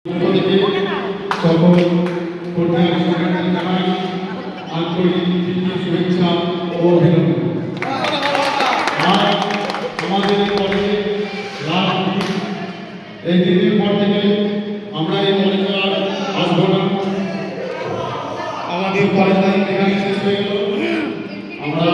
সকল জানাই আন্তরিক শুভেচ্ছা ও অভিনন্দন। আমাদের কলেজে এই দিনের পর থেকে আমরা এই কলেজে আর আসবো না। আমাদের কলেজ লাইফ এখানে শেষ হয়ে গেল। আমরা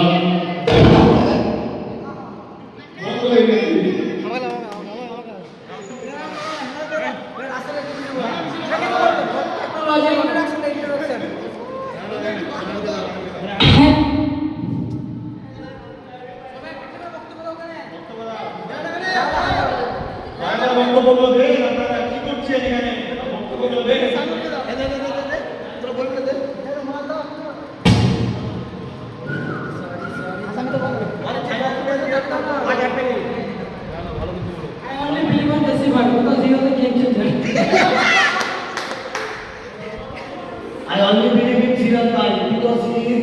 I only believe in Sirat Bhai because he is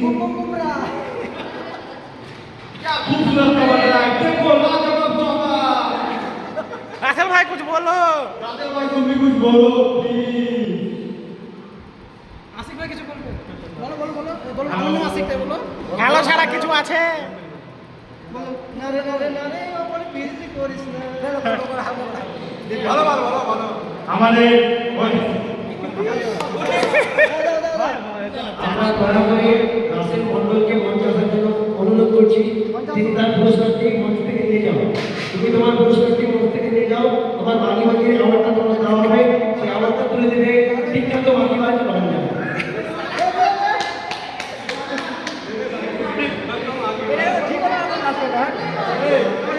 खूबसूरत कवर रहा है। देखो लाजवाब तोहफा। रासेल भाई कुछ बोलो। रासेल भाई तुम भी कुछ बोलो प्लीज। आशिक भाई কিছু বলবে? বলো বলো বলো বলো আমার নাম আশিক তাই বলো। ভালো ছাড়া কিছু আছে? বলো না রে না রে না রে বলে পিরিতি করিস না। ভালো ভালো ভালো ভালো। আমাদের আমরা দয়া করে রাসেল মন্ডলকে মঞ্চে আসার জন্য অনুরোধ করছি। তিনি তার পুরস্কারটি মঞ্চ থেকে নিয়ে যাও। তুমি তোমার পুরস্কারটি মঞ্চ থেকে নিয়ে যাও। তোমার বাগিবাজির অ্যাওয়ার্ডটা তোমাকে দেওয়া হবে। সেই অ্যাওয়ার্ডটা তুলে দেবে বিখ্যাত বাগিবাজ রঞ্জন।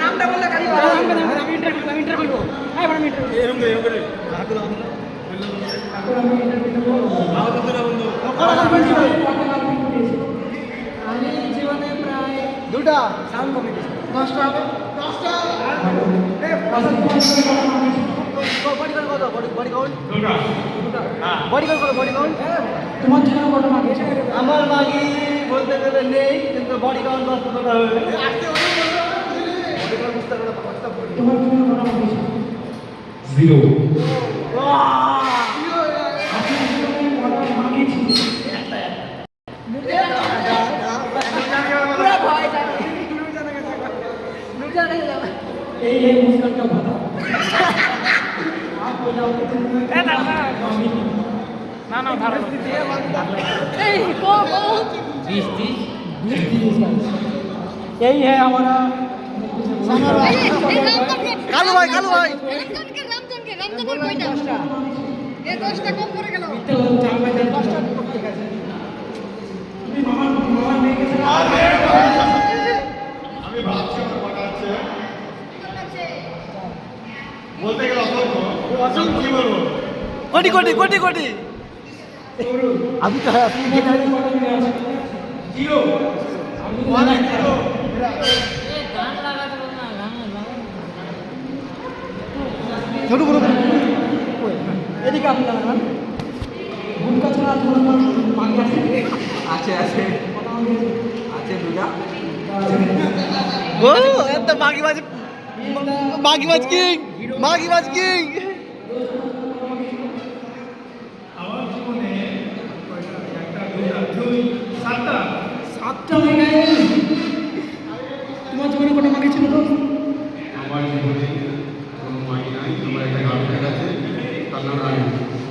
নামটা বললে খালি আমি ইন্টারভিউ করব। হ্যাঁ আমি ইন্টারভিউ এরকম করে আমি জীবনে প্রায় দুটা সাউন্ড কমিটি 10টা হবে 10টা বডি কাউন্ট কত বডি কাউন্ট দুটা হ্যাঁ বডি কাউন্ট করো বডি কাউন্ট তোমার জন্য কত মাগি আমার মাগি বলতে গেলে নেই কিন্তু বডি কাউন্ট 10 টাকা হবে আজকে বডি কাউন্ট বুঝতে গেলে 5টা বডি তোমার জন্য কত মাগি 0 এই মুস্কানটা ভালো। না না ভালো এই को 20 30 यही है हमारा কালু ভাই রামজানকে কয়টা এই 10টা কম করে গেল আমি ভাবছি আমার কটা আছে বলতে গেলে অসংখ্য কি বলবো কোটি কোটি কোটি কোটি अभी तो है अपनी गिटारी জিরো অনেক জিরো छोटू बोलो এদিকে আপনি লাগান গুনকা ছাড়া তোমার মাগি আছে আছে আছে দুটা ও এত বাগিবাজ কিং আমার জীবনে একটা দুইটা দুই সাতটা 7টা হয়ে গেছে তোমার জীবনে কত মাগি ছিল তো আমার জীবনে কোনো মাই নাই। আমার একটা গার্লফ্রেন্ড আছে, তার নাম রানী।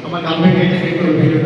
আমার গার্লফ্রেন্ড এটা দেখে ভিডিও